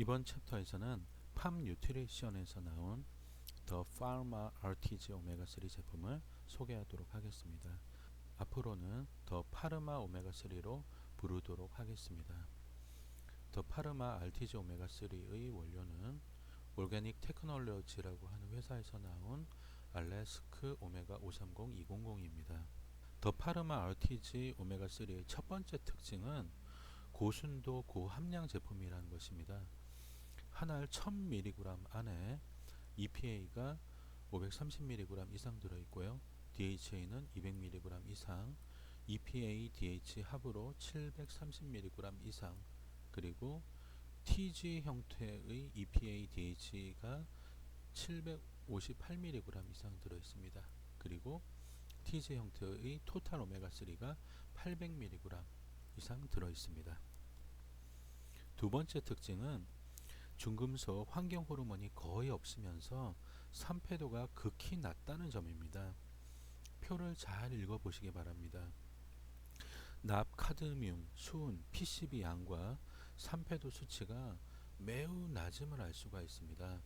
이번 챕터에서는 팜 뉴트리션에서 나온 더 파르마 RTG 오메가3 제품을 소개하도록 하겠습니다. 앞으로는 더 파르마 오메가3로 부르도록 하겠습니다. 더 파르마 RTG 오메가3의 원료는 올게닉 테크놀로지라고 하는 회사에서 나온 알래스크 오메가 530-200입니다. 더 파르마 RTG 오메가3의 첫 번째 특징은 고순도 고함량 제품이라는 것입니다. 한 알 1000mg 안에 EPA가 530mg 이상 들어있고요. DHA는 200mg 이상, EPA, DH 합으로 730mg 이상, 그리고 TG 형태의 EPA, DH가 758mg 이상 들어있습니다. 그리고 TG 형태의 토탈 오메가3가 800mg 이상 들어있습니다. 두 번째 특징은 중금속 환경 호르몬이 거의 없으면서 산패도가 극히 낮다는 점입니다. 표를 잘 읽어보시기 바랍니다. 납, 카드뮴, 수은, PCB 양과 산패도 수치가 매우 낮음을 알 수가 있습니다.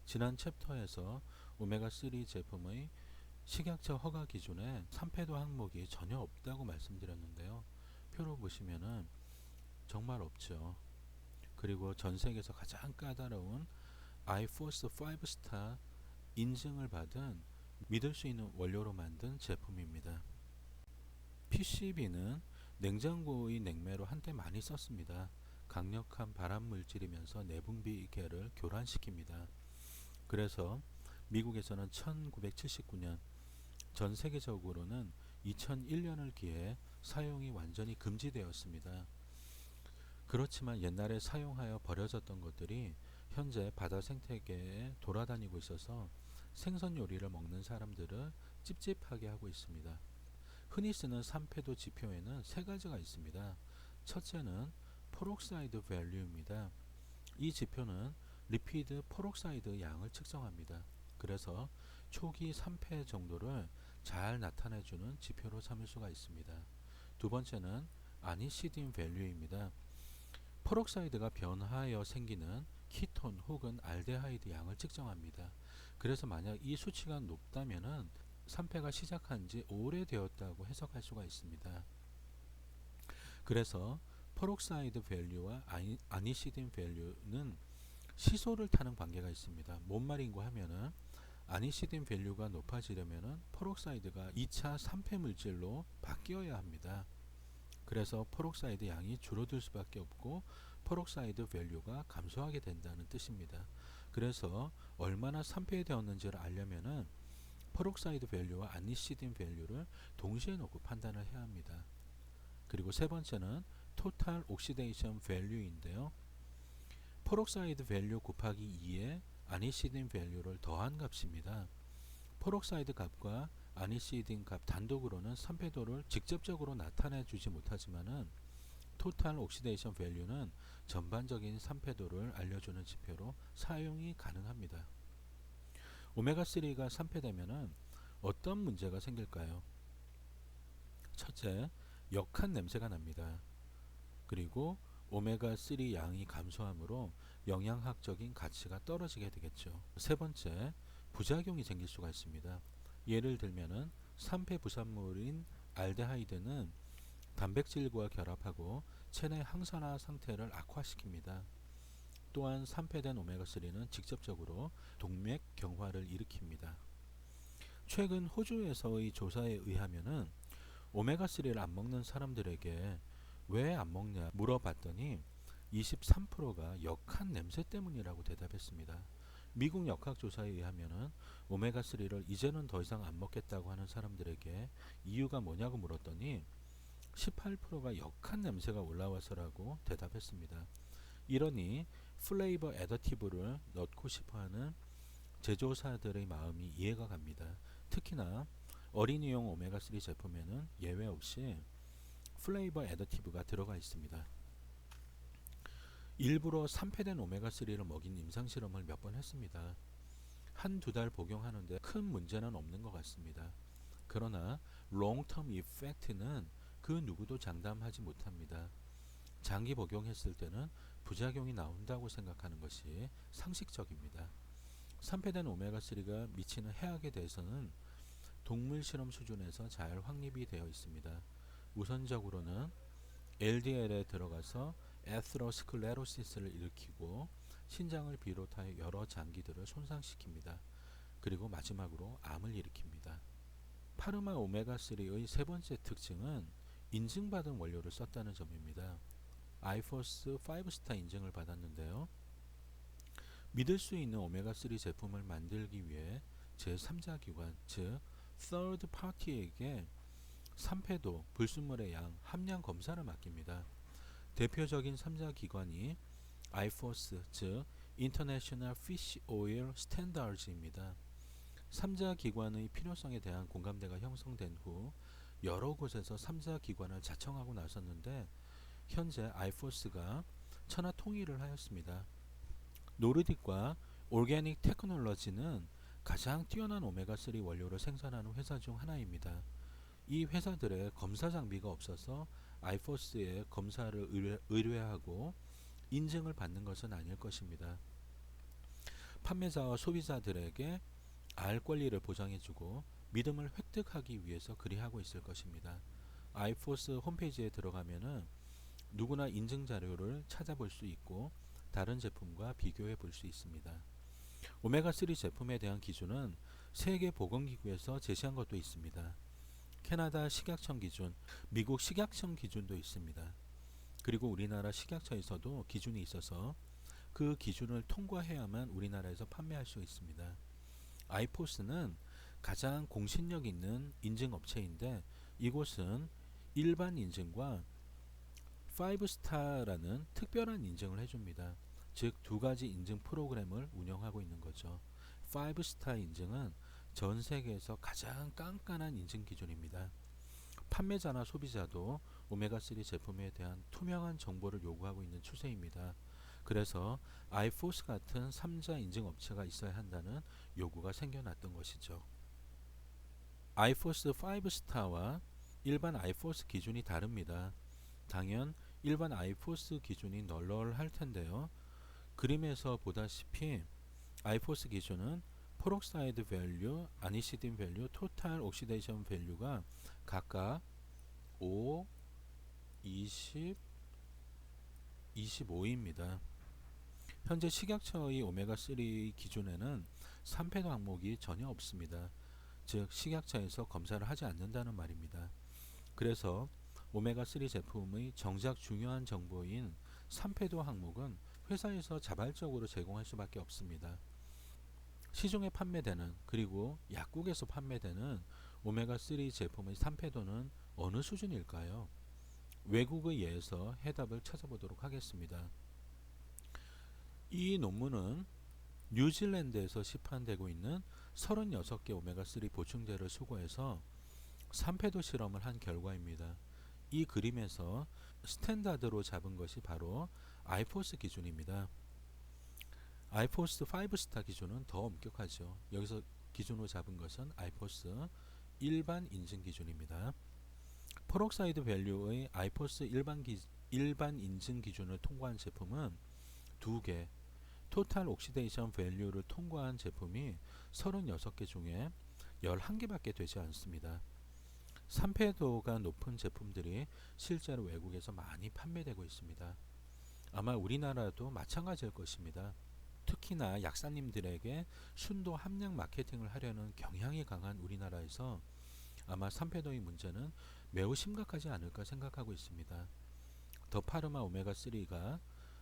지난 챕터에서 오메가3 제품의 식약처 허가 기준에 산패도 항목이 전혀 없다고 말씀드렸는데요. 표로 보시면은 정말 없죠. 그리고 전 세계에서 가장 까다로운 아이포스 5스타 인증을 받은 믿을 수 있는 원료로 만든 제품입니다. PCB는 냉장고의 냉매로 한때 많이 썼습니다. 강력한 발암 물질이면서 내분비계를 교란시킵니다. 그래서 미국에서는 1979년, 전 세계적으로는 2001년을 기해 사용이 완전히 금지되었습니다. 그렇지만 옛날에 사용하여 버려졌던 것들이 현재 바다 생태계에 돌아다니고 있어서 생선 요리를 먹는 사람들을 찝찝하게 하고 있습니다. 흔히 쓰는 산패도 지표에는 세 가지가 있습니다. 첫째는 포록사이드 밸류입니다. 이 지표는 리피드 포록사이드 양을 측정합니다. 그래서 초기 산패 정도를 잘 나타내주는 지표로 삼을 수가 있습니다. 두 번째는 아니시딘 밸류입니다. 포록사이드가 변화하여 생기는 키톤 혹은 알데하이드 양을 측정합니다. 그래서 만약 이 수치가 높다면은 산패가 시작한 지 오래되었다고 해석할 수가 있습니다. 그래서 포록사이드 밸류와 아니시딘 밸류는 시소를 타는 관계가 있습니다. 뭔 말인고 하면은 아니시딘 밸류가 높아지려면은 포록사이드가 2차 산패 물질로 바뀌어야 합니다. 그래서 포록사이드 양이 줄어들 수밖에 없고 포록사이드 밸류가 감소하게 된다는 뜻입니다. 그래서 얼마나 산패되었는지를 알려면은 포록사이드 밸류와 아니시딘 밸류를 동시에 놓고 판단을 해야 합니다. 그리고 세 번째는 토탈 옥시데이션 밸류인데요. 포록사이드 밸류 곱하기 2에 아니시딘 밸류를 더한 값입니다. 포록사이드 값과 아니시딘 값 단독으로는 산패도를 직접적으로 나타내 주지 못하지만은 토탈 옥시데이션 밸류는 전반적인 산패도를 알려주는 지표로 사용이 가능합니다. 오메가3가 산패되면은 어떤 문제가 생길까요? 첫째, 역한 냄새가 납니다. 그리고 오메가3 양이 감소하므로 영양학적인 가치가 떨어지게 되겠죠. 세 번째, 부작용이 생길 수가 있습니다. 예를 들면은 산패 부산물인 알데하이드는 단백질과 결합하고 체내 항산화 상태를 악화시킵니다. 또한 산패된 오메가3는 직접적으로 동맥 경화를 일으킵니다. 최근 호주에서의 조사에 의하면은 오메가3를 안 먹는 사람들에게 왜 안 먹냐 물어봤더니 23%가 역한 냄새 때문이라고 대답했습니다. 미국 역학조사에 의하면은 오메가3를 이제는 더 이상 안 먹겠다고 하는 사람들에게 이유가 뭐냐고 물었더니 18%가 역한 냄새가 올라와서라고 대답했습니다. 이러니 플레이버 애더티브를 넣고 싶어하는 제조사들의 마음이 이해가 갑니다. 특히나 어린이용 오메가3 제품에는 예외 없이 플레이버 애더티브가 들어가 있습니다. 일부러 산패된 오메가3를 먹인 임상실험을 몇 번 했습니다. 한두 달 복용하는데 큰 문제는 없는 것 같습니다. 그러나 롱텀 이펙트는 그 누구도 장담하지 못합니다. 장기 복용했을 때는 부작용이 나온다고 생각하는 것이 상식적입니다. 산패된 오메가3가 미치는 해악에 대해서는 동물 실험 수준에서 잘 확립이 되어 있습니다. 우선적으로는 LDL에 들어가서 에스테로스클레로시스를 일으키고 신장을 비롯하여 여러 장기들을 손상시킵니다. 그리고 마지막으로 암을 일으킵니다. 파르마 오메가3의 세 번째 특징은 인증받은 원료를 썼다는 점입니다. 아이포스 5스타 인증을 받았는데요. 믿을 수 있는 오메가3 제품을 만들기 위해 제3자 기관, 즉 third party에게 산패도, 불순물의 양, 함량 검사를 맡깁니다. 대표적인 3자 기관이 IFOS, 즉 International Fish Oil Standards입니다. 3자 기관의 필요성에 대한 공감대가 형성된 후 여러 곳에서 3자 기관을 자청하고 나섰는데 현재 IFOS가 천하 통일을 하였습니다. 노르딕과 올게닉 테크놀로지는 가장 뛰어난 오메가3 원료를 생산하는 회사 중 하나입니다. 이 회사들의 검사 장비가 없어서 IFOS의 검사를 의뢰하고 인증을 받는 것은 아닐 것입니다. 판매자와 소비자들에게 알 권리를 보장해주고 믿음을 획득하기 위해서 그리하고 있을 것입니다. IFOS 홈페이지에 들어가면은 누구나 인증 자료를 찾아볼 수 있고 다른 제품과 비교해 볼 수 있습니다. 오메가3 제품에 대한 기준은 세계보건기구에서 제시한 것도 있습니다. 캐나다 식약청 기준, 미국 식약청 기준도 있습니다. 그리고 우리나라 식약처에서도 기준이 있어서 그 기준을 통과해야만 우리나라에서 판매할 수 있습니다. 아이포스는 가장 공신력 있는 인증업체인데 이곳은 일반 인증과 5스타라는 특별한 인증을 해줍니다. 즉 두 가지 인증 프로그램을 운영하고 있는 거죠. 5스타 인증은 전 세계에서 가장 깐깐한 인증 기준입니다. 판매자나 소비자도 오메가3 제품에 대한 투명한 정보를 요구하고 있는 추세입니다. 그래서 아이포스 같은 3자 인증 업체가 있어야 한다는 요구가 생겨났던 것이죠. 아이포스 5스타와 일반 아이포스 기준이 다릅니다. 당연 일반 아이포스 기준이 널널할 텐데요. 그림에서 보다시피 아이포스 기준은 페록사이드 밸류, 아니시딘 밸류, 토탈 옥시데이션 밸류가 각각 5, 20, 25입니다. 현재 식약처의 오메가3 기준에는 산패도 항목이 전혀 없습니다. 즉 식약처에서 검사를 하지 않는다는 말입니다. 그래서 오메가3 제품의 정작 중요한 정보인 산패도 항목은 회사에서 자발적으로 제공할 수밖에 없습니다. 시중에 판매되는 그리고 약국에서 판매되는 오메가3 제품의 산패도는 어느 수준일까요? 외국의 예에서 해답을 찾아보도록 하겠습니다. 이 논문은 뉴질랜드에서 시판되고 있는 36개 오메가3 보충제를 수거해서 산패도 실험을 한 결과입니다. 이 그림에서 스탠다드로 잡은 것이 바로 아이포스 기준입니다. 아이포스 5스타 기준은 더 엄격하죠. 여기서 기준으로 잡은 것은 아이포스 일반 인증 기준입니다. 페록사이드 밸류의 아이포스 일반 인증 기준을 통과한 제품은 2개, 토탈 옥시데이션 밸류를 통과한 제품이 36개 중에 11개밖에 되지 않습니다. 산패도가 높은 제품들이 실제로 외국에서 많이 판매되고 있습니다. 아마 우리나라도 마찬가지일 것입니다. 특히나 약사님들에게 순도 함량 마케팅을 하려는 경향이 강한 우리나라에서 아마 산패도의 문제는 매우 심각하지 않을까 생각하고 있습니다. 더 파르마 오메가3가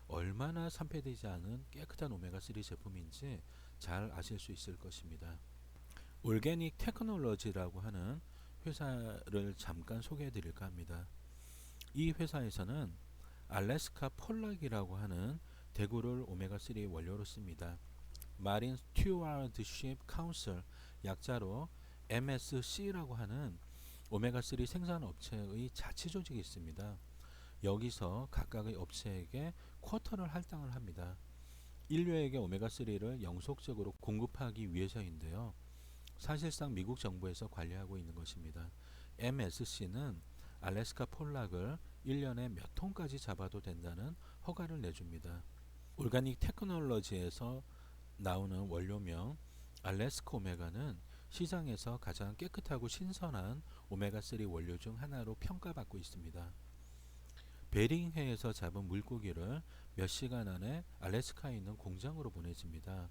얼마나 산패되지 않은 깨끗한 오메가3 제품인지 잘 아실 수 있을 것입니다. 올게닉 테크놀로지라고 하는 회사를 잠깐 소개해 드릴까 합니다. 이 회사에서는 알래스카 폴락이라고 하는 대구를 오메가3 원료로 씁니다. 마린 스튜어드십 카운슬, 약자로 MSC라고 하는 오메가3 생산 업체의 자치 조직이 있습니다. 여기서 각각의 업체에게 쿼터를 할당을 합니다. 인류에게 오메가3를 영속적으로 공급하기 위해서인데요. 사실상 미국 정부에서 관리하고 있는 것입니다. MSC는 알래스카 폴락을 1년에 몇 톤까지 잡아도 된다는 허가를 내줍니다. 올가닉 테크놀로지에서 나오는 원료명 알래스카 오메가는 시장에서 가장 깨끗하고 신선한 오메가3 원료 중 하나로 평가받고 있습니다. 베링해에서 잡은 물고기를 몇 시간 안에 알래스카에 있는 공장으로 보내집니다.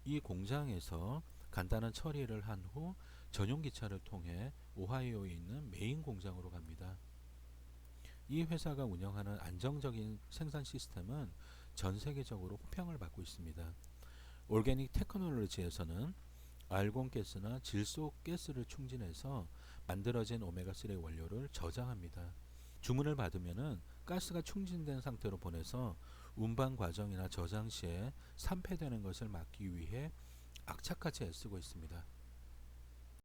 이 공장에서 간단한 처리를 한 후 전용 기차를 통해 오하이오에 있는 메인 공장으로 갑니다. 이 회사가 운영하는 안정적인 생산 시스템은 전 세계적으로 호평을 받고 있습니다. 올게닉 테크놀로지에서는 알곤가스나 질소 가스를 충진해서 만들어진 오메가3 원료를 저장합니다. 주문을 받으면은 가스가 충진된 상태로 보내서 운반 과정이나 저장 시에 산패되는 것을 막기 위해 악착같이 애쓰고 있습니다.